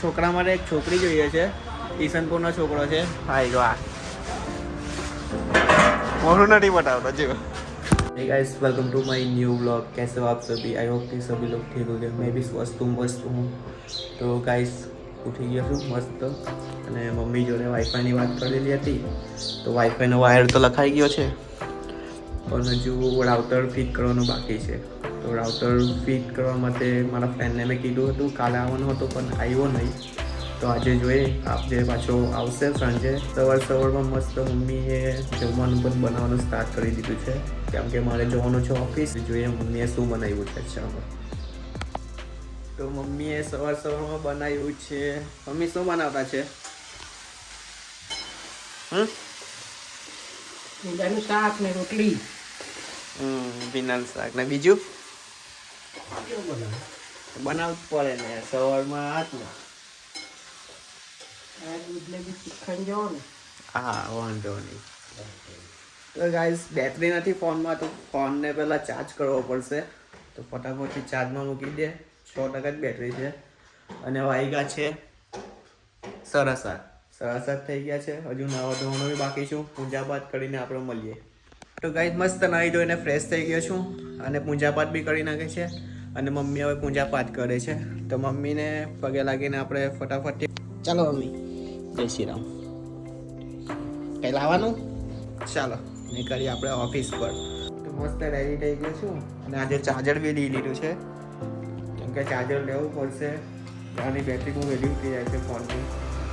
છોકરા માટે એક છોકરી જોઈએ છે. ઈશનપુરનો છોકરો છે. હાઈ વાહ मोरू नहीं बताओ जी. Hey guys, welcome to my new vlog. कैसे हो आप सभी? आई होप कि सभी लोग ठीक हो गए. मैं भी स्वस्थ हूँ. તો ગાઈસ ઉઠી ગયો છું મસ્ત અને મમ્મી જોડે વાઈફાઈની વાત કરેલી હતી. તો વાઈફાઈનો વાયર તો લખાઈ ગયો છે પણ હજુ રાઉટર ફિટ કરવાનું બાકી છે. તો રાઉટર ફિટ કરવા માટે મારા ફ્રેન્ડને મેં કીધું હતું કાલે આવવાનો હતો પણ આવ્યો નહીં. તો આજે જોઈએ આજે પાછો આવશે સાંજે. સવારમાં મસ્ત મમ્મીએ જમવાનું પણ બનાવવાનું સ્ટાર્ટ કરી દીધું છે કેમ કે મારે જવાનું છે ઓફિસ. જોઈએ મમ્મીએ શું બનાવ્યું છે. ચાલો તો મમ્મીએ સવારમાં બનાવ્યું છે. મમ્મી શું બનાવતા છે? ભીંડાનું શાક ને રોટલી. ભીંડાનું શાક ને બીજું બનાવવું પડે ને સવારમાં હાથમાં. હા વાંધો નહીં. તો ગાઈસ બેટરી નથી ફોનમાં તો ફોનને પહેલાં ચાર્જ કરવો પડશે. તો ફટાફટથી ચાર્જમાં મૂકી દે. 6% જ બેટરી છે અને વાગ્યા છે 7:30 થઈ ગયા છે. હજુ નાવા ધોવાનું બી બાકી છું. પૂજાપાઠ કરીને આપણે મળીએ. તો ગાઈસ મસ્ત નાહી ધોઈને ફ્રેશ થઈ ગયો છું અને પૂજાપાઠ બી કરી નાખે છે અને મમ્મી હવે પૂજાપાઠ કરે છે. તો મમ્મીને પગે લાગીને આપણે ફટાફટ ચાલો મમ્મી જય શ્રી રામ. કઈ લાવવાનું? ચાલો નીકળીએ આપણે ઓફિસ પર. તો મસ્ત રેડી થઈ ગયો છું અને આજે ચાર્જર બી લઈ લીધું છે કેમ કે ચાર્જર લેવું પડશે. આની બેટરી બહુ વહેલી ઉઠી જાય છે ફોનની.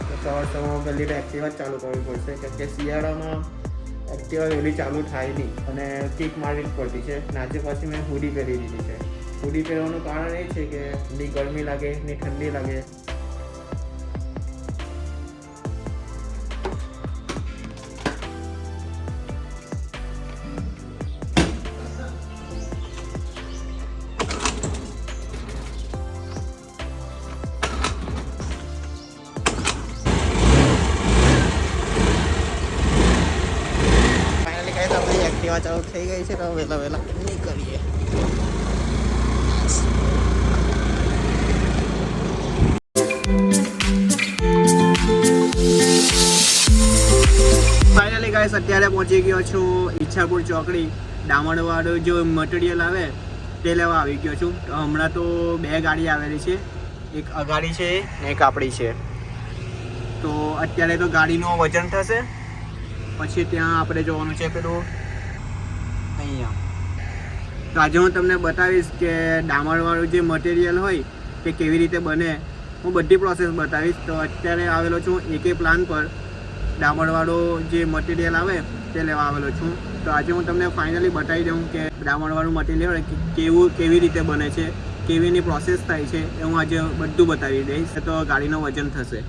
તો સવારમાં પહેલી તો એક્ટિવા જ ચાલુ કરવી પડશે કેમ કે શિયાળામાં એક્ટિવા વહેલી ચાલુ થાય નહીં અને કિક મારવી જ પડતી છે. આજે પછી મેં હુડી પહેરી દીધી છે. હુડી પહેરવાનું કારણ એ છે કે ની ગરમી લાગે ની ઠંડી લાગે. ચાલુ થઈ ગઈ છે તો વહેલા નીકળીએ. ફાઇનલી ગાઈસ અત્યારે પહોંચી ગયો છું ઈચ્છાપુર ચોકડી. ડામણવાળું જો મટીરિયલ આવે તે લેવા આવી ગયો છું. તો હમણાં તો 2 ગાડી આવેલી છે. એક અગાડી છે ને એક આપણી છે. તો અત્યારે તો ગાડીનું વજન થશે પછી ત્યાં આપણે જોવાનું છે પેલું અહીંયા. તો આજે હું તમને બતાવીશ કે ડામરવાળું જે મટીરિયલ હોય તે કેવી રીતે બને. હું બધી પ્રોસેસ બતાવીશ. તો અત્યારે આવેલો છું AK પ્લાન પર. ડામરવાળો જે મટીરિયલ આવે તે લેવા આવેલો છું. તો આજે હું તમને ફાઇનલી બતાવી દઉં કે ડામરવાળું મટીરિયલ કેવી રીતે બને છે, કેવીની પ્રોસેસ થાય છે એ હું આજે બધું બતાવી દઈશ. તો ગાડીનું વજન થશે.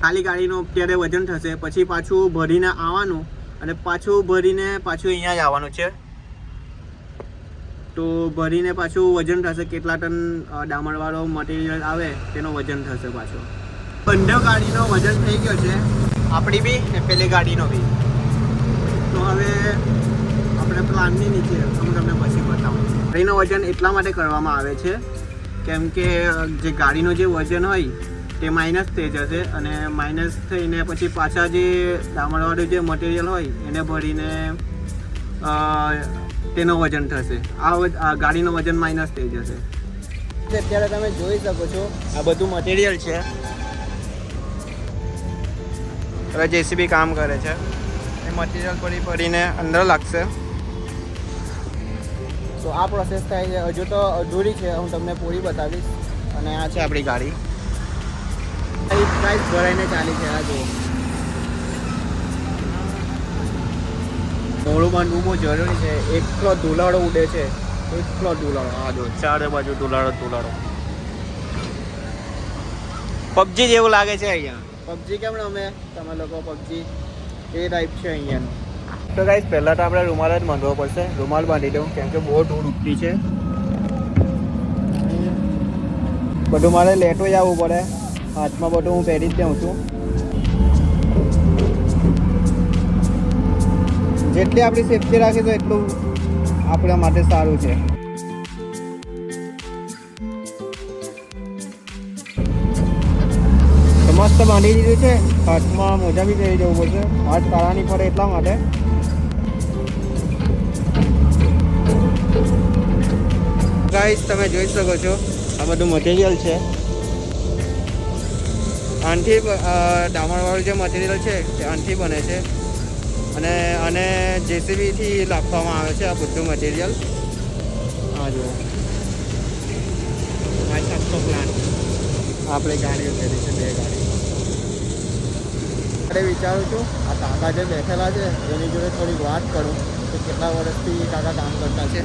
ખાલી ગાડીનું અત્યારે વજન થશે પછી પાછું ભરીને આવવાનું અને પાછું ભરીને પાછું અહીંયા જ આવવાનું છે. તો ભરીને પાછું વજન થશે કેટલા ટન ડામરવાળો મટીરિયલ આવે તેનો વજન થશે પાછો. બંને ગાડીનો વજન થઈ ગયો છે, આપણી બી ને પેલી ગાડીનો બી. તો હવે આપણે પ્લાનની નીચે હું તમને પછી બતાવું. ગાડીનું વજન એટલા માટે કરવામાં આવે છે કેમ કે જે ગાડીનું જે વજન હોય તે માઇનસ થઈ જશે અને માઇનસ થઈને પછી પાછા જે ડામરવાળું જે મટીરિયલ હોય એને ભરીને તેનું વજન થશે. આ ગાડીનું વજન માઇનસ થઈ જશે. અત્યારે તમે જોઈ શકો છો આ બધું મટીરિયલ છે. હવે JCB કામ કરે છે. એ મટીરિયલ ભરીને અંદર લાગશે. તો આ પ્રોસેસ થાય છે. હજુ તો અધૂરી છે. હું તમને પૂરી બતાવીશ. અને આ છે આપણી ગાડી. પ્રાઇસ ભરાઈને ચાલી છે. આ જુઓ મોડું બાંધવું બહુ જરૂરી છે. એટલો ધુલાડો ઉડે છે, એટલો ધુલાડો. આ જો ચારે બાજુ ધુલાડો. PUBG જેવું લાગે છે અહીંયા. PUBG કેમ રમે તમે લોકો? PUBG એ ટાઈપ છે અહીંયાનું. તો ગાઈસ પહેલાં તો આપણે રૂમાલ જ બાંધવો પડશે. રૂમાલ બાંધી દઉં કેમ કે બહુ ધૂળ ઉઠતી છે. બધું મારે લેટો જ આવવું પડે. હાથમાં બધું હું પહેરી જ દઉં છું. જેટલી આપણી સેફટી રાખી તો એટલું આપણા માટે સારું છે. મસ્ત બાંધી દીધું છે. હાથમાં મોજા બી પહેરી જવું પડશે, હાથ કાળા નહીં પડે એટલા માટે. ગાઈસ તમે જોઈ શકો છો આ બધું મટીરિયલ છે. આનથી ડામરવાળું જે મટીરિયલ છે તે આનથી બને છે અને જેસીબીથી લાખવામાં આવે છે આ બધું મટીરિયલ. હા જુઓ આખો પ્લાન આપણે ગાડીઓ કરી છે, 2 ગાડી. અરે વિચારું છું આ કાકા જે બેઠેલા છે એની જોડે થોડીક વાત કરું કે કેટલા વર્ષથી કાકા કામ કરતા છે.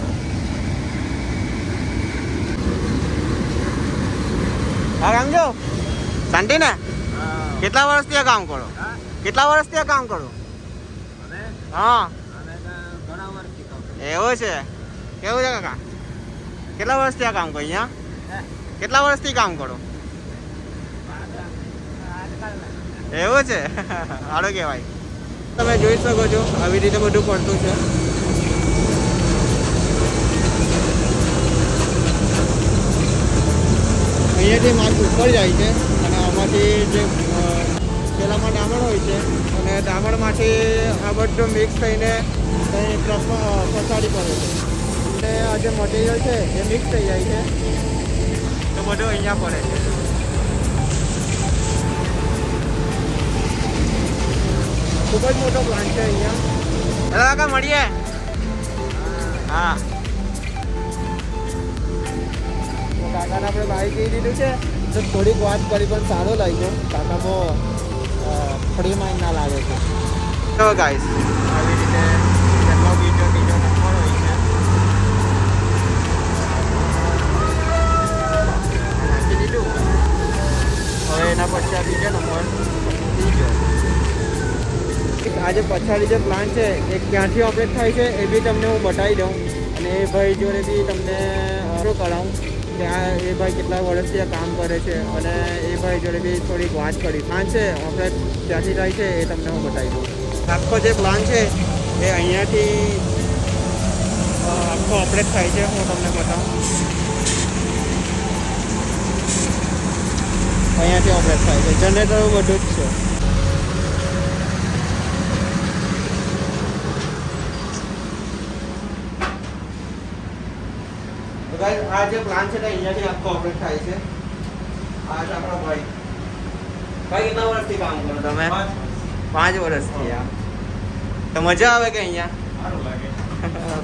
હા કામ જો શાંતિ ને કેટલા વર્ષથી આ કામ કરો? કેટલા વર્ષથી આ કામ કરો? હા એવું છે. કેવું છે કાકા? કેટલા વર્ષથી આ કામ કરો અહીંયા? કેટલા વર્ષથી કામ કરો? એવું છે. સારું કહેવાય. તમે જોઈ શકો છો આવી રીતે બધું પડતું છે. અહીંયાથી માલ ઉપર જાય છે અને આમાંથી જે પેલામાં ડામણ હોય છે અને ડામણમાંથી આ બધું મિક્સ થઈને કંઈ ટ્રકમાં પસાડી પડે છે અને આ જે મટીરિયલ છે એ મિક્સ થઈ જાય છે તો બધું અહીંયા પડે છે. ખૂબ જ મોટો પ્લાન્ટ છે અહીંયા. હેલો કાકા મળીએ. હા કાકાને આપણે બાઈક કહી દીધું છે તો થોડીક વાત કરી પણ સારો લાગ્યો. કાકામાં ફ્રી માઇન્ડ ના લાગે છે. તો ગાઈસ આવી રીતે કેટલો બીજો નંબર હોય છે. નાખી દીધું. હવે એના પછી આ બીજો નંબર ત્રીજો. આ જે પછાડી જે પ્લાન્ટ છે એ ક્યાંથી ઓપરેટ થાય છે એ બી તમને હું બતાવી દઉં અને એ ભાઈ જોડે બી તમને શું કરાવું ત્યાં એ ભાઈ કેટલા વર્ષથી આ કામ કરે છે અને એ ભાઈ જોડે બી થોડીક વાત કરી. પ્લાન છે ઓપરેટ ક્યાંથી થાય છે એ તમને હું બતાવી દઉં. આખો જે પ્લાન છે એ અહીંયાથી આખો ઓપરેટ થાય છે. હું તમને બતાવું. અહીંયાથી ઓપરેટ થાય છે. જનરેટર બધું જ છે. આ જે પ્લાન છે અહીંયાથી આખો ઓપરેટ થાય છે. આ છે આપણો ભાઈ. ભાઈ કેટલા વર્ષથી કામ કરો તમે? 5 વર્ષથી. તો મજા આવે કે અહીંયા? સારું લાગે.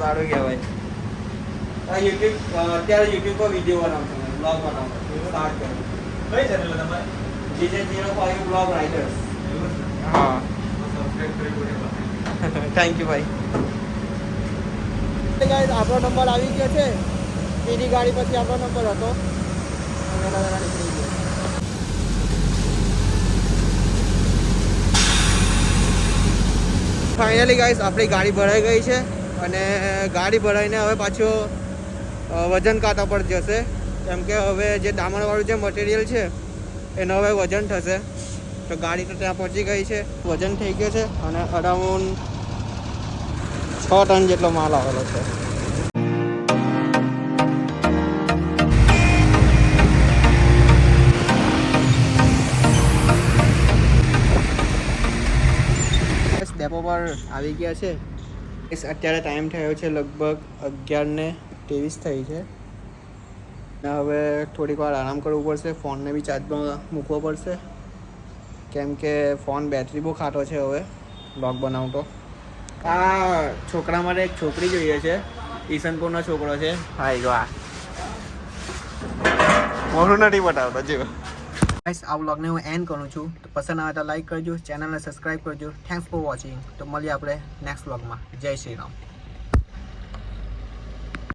સારું કહેવાય. અત્યારે યુટ્યુબ પર વિડીયો બનાવશો, બ્લોગ બનાવો સ્ટાર્ટ કરો. કઈ ચેનલ તમારી? GJ05 blog writers. હા થેન્ક યુ ભાઈ. આપણો નંબર આવી ગયો છે. બીજી ગાડી પછી આપણો નંબર હતો. ફાઇનલી ગાઈસ આપણી ગાડી ભરાઈ ગઈ છે અને ગાડી ભરાઈને હવે પાછો વજન કાંટા પર જશે કેમ કે હવે જે દામણવાળું જે મટીરિયલ છે એનો હવે વજન થશે. તો ગાડી તો ત્યાં પહોંચી ગઈ છે. વજન થઈ ગયો છે અને અરાઉન્ડ 6 ટન જેટલો માલ આવેલો છે. ડેપો પર આવી ગયા છે. અત્યારે ટાઈમ થયો છે લગભગ 11:23 થઈ છે ને હવે થોડીક વાર આરામ કરવું પડશે. ફોનને બી ચાર્જમાં મૂકવો પડશે કેમ કે ફોન બેટરી બહુ ખાટો છે. હવે બ્લોગ બનાવતો આ છોકરા માટે એક છોકરી જોઈએ છે. ઈશનપુરનો છોકરો છે. હા જો આ મોઢું નથી બતાવતો જો. ગાઈસ આ વ્લોગને હું એન્ડ કરું છું. તો પસંદ આવે તો લાઈક કરજો, ચેનલને સબસ્ક્રાઈબ કરજો. Thanks for watching. તો મળીએ આપણે નેક્સ્ટ વ્લોગમાં. જય શ્રી રામ.